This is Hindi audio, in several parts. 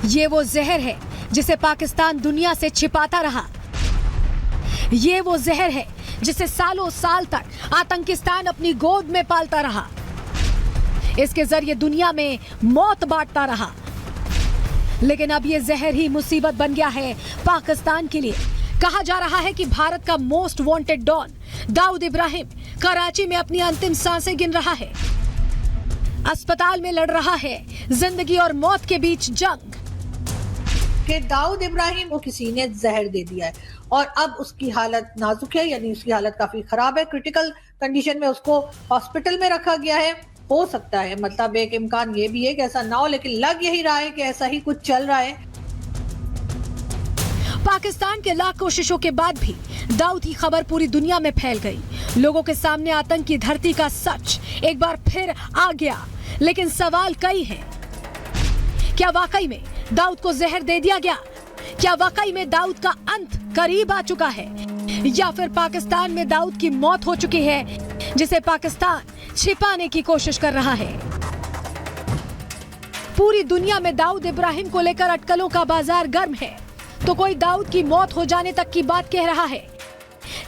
ये वो जहर है जिसे पाकिस्तान दुनिया से छिपाता रहा। ये वो जहर है जिसे सालों साल तक आतंकिस्तान अपनी गोद में पालता रहा। इसके जरिए दुनिया में मौत बांटता रहा। लेकिन अब ये जहर ही मुसीबत बन गया है पाकिस्तान के लिए। कहा जा रहा है कि भारत का most wanted don Dawood Ibrahim Karachi में अपनी अंतिम सांसें गिन रहा है। अस्पताल में लड़ रहा है जिंदगी और मौत के बीच जंग। कि दाऊद इब्राहिम को किसी ने जहर दे दिया है और अब उसकी हालत नाजुक है, यानी उसकी हालत काफी खराब है। क्रिटिकल कंडीशन में उसको हॉस्पिटल में रखा गया है। हो सकता है, मतलब एक इम्कान ये भी है कि ऐसा ना हो, लेकिन लग यही रहा है कि ऐसा ही कुछ चल रहा है। पाकिस्तान के लाख कोशिशों के बाद भी दाऊद की खबर पूरी दुनिया में फैल गई। लोगों के सामने आतंक की धरती का सच एक बार फिर आ गया। लेकिन सवाल कई हैं। क्या वाकई में दाऊद को जहर दे दिया गया? क्या वाकई में दाऊद का अंत करीब आ चुका है? या फिर पाकिस्तान में दाऊद की मौत हो चुकी है जिसे पाकिस्तान छिपाने की कोशिश कर रहा है? पूरी दुनिया में दाऊद इब्राहिम को लेकर अटकलों का बाजार गर्म है। तो कोई दाऊद की मौत हो जाने तक की बात कह रहा है,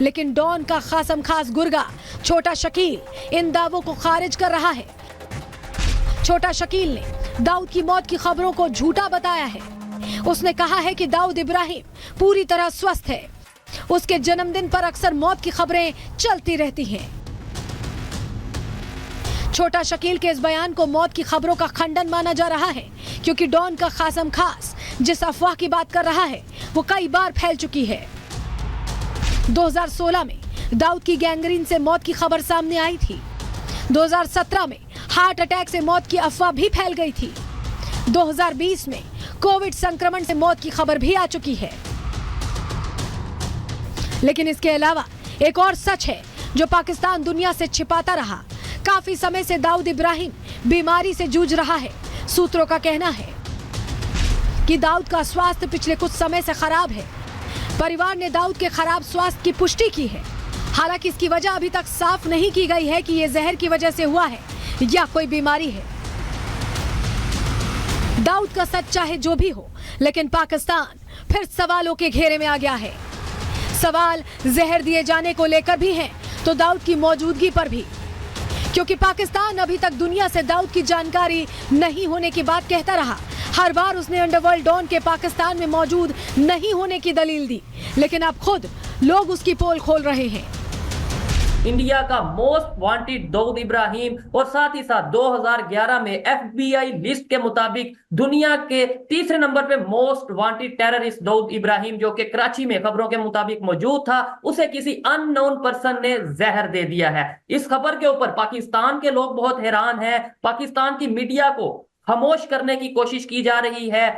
लेकिन डॉन का खासम खास गुर्गा छोटा शकील इन दावों को खारिज कर रहा है। छोटा शकील ने दाऊद की मौत की खबरों को झूठा बताया है। उसने कहा है कि दाऊद इब्राहिम पूरी तरह स्वस्थ है। उसके जन्मदिन पर अक्सर मौत की खबरें चलती रहती हैं। छोटा शकील के इस बयान को मौत की खबरों का खंडन माना जा रहा है, क्योंकि डॉन का खासम खास जिस अफवाह की बात कर रहा है वो कई बार फैल चुकी है। 2016 में दाऊद की गैंग्रीन से मौत की खबर सामने आई थी। 2017 में हार्ट अटैक से मौत की अफवाह भी फैल गई थी। 2020 में कोविड संक्रमण से मौत की खबर भी आ चुकी है। लेकिन इसके अलावा एक और सच है जो पाकिस्तान दुनिया से छिपाता रहा। काफी समय से दाऊद इब्राहिम बीमारी से जूझ रहा है। सूत्रों का कहना है कि दाऊद का स्वास्थ्य पिछले कुछ समय से खराब है। परिवार ने दाऊद के खराब स्वास्थ्य की पुष्टि की है। हालांकि इसकी वजह अभी तक साफ नहीं की गई है कि यह जहर की वजह से हुआ है या कोई बीमारी है। दाऊद का सच चाहे जो भी हो, लेकिन पाकिस्तान फिर सवालों के घेरे में आ गया है। सवाल जहर दिए जाने को लेकर भी हैं, तो दाऊद की मौजूदगी पर भी, क्योंकि पाकिस्तान अभी तक दुनिया से दाऊद की जानकारी नहीं होने की बात कहता रहा। हर बार उसने अंडरवर्ल्ड डॉन के पाकिस्तान में मौजूद नहीं होने की दलील दी, लेकिन अब खुद लोग उसकी पोल खोल रहे हैं। इंडिया का मोस्ट वांटेड दाऊद इब्राहिम और साथ ही साथ 2011 में FBI लिस्ट के मुताबिक दुनिया के तीसरे नंबर पे most wanted terrorist Dawood Ibrahim, जो कि कराची में खबरों के मुताबिक मौजूद था, उसे किसी अननोन पर्सन ने जहर दे दिया है। इस खबर के ऊपर पाकिस्तान के लोग बहुत हैरान हैं। पाकिस्तान की मीडिया को खामोश करने की कोशिश की जा रही है।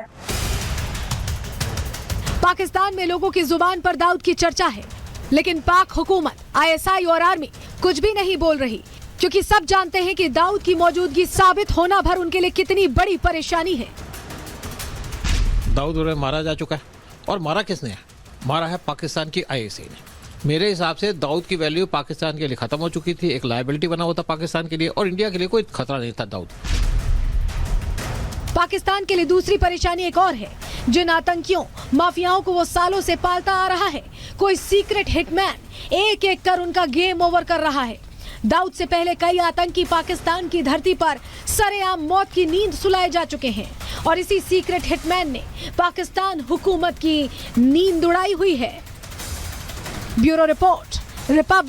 पाकिस्तान में लोगों की जुबान पर दाऊद की चर्चा है, लेकिन पाक हुकूमत, ISI और आर्मी कुछ भी नहीं बोल रही, क्योंकि सब जानते हैं कि दाऊद की मौजूदगी साबित होना भर उनके लिए कितनी बड़ी परेशानी है। दाऊद इब्राहिम मारा जा चुका है, और मारा किसने है? मारा है पाकिस्तान की ISI ने। मेरे हिसाब से दाऊद की वैल्यू पाकिस्तान के लिए खत्म हो चुकी थी। एक लायबिलिटी बना हुआ था पाकिस्तान के लिए, और इंडिया के लिए कोई खतरा नहीं था दाऊद। पाकिस्तान के लिए दूसरी परेशानी एक और है। जिन आतंकियों माफियाओं को वो सालों से पालता आ रहा है, कोई सीक्रेट हिटमैन एक एक कर उनका गेम ओवर कर रहा है। दाऊद से पहले कई आतंकी पाकिस्तान की धरती पर सरेआम मौत की नींद सुलाए जा चुके हैं, और इसी सीक्रेट हिटमैन ने पाकिस्तान हुकूमत की नींद उड़ाई हुई है। Bureau report, Republic.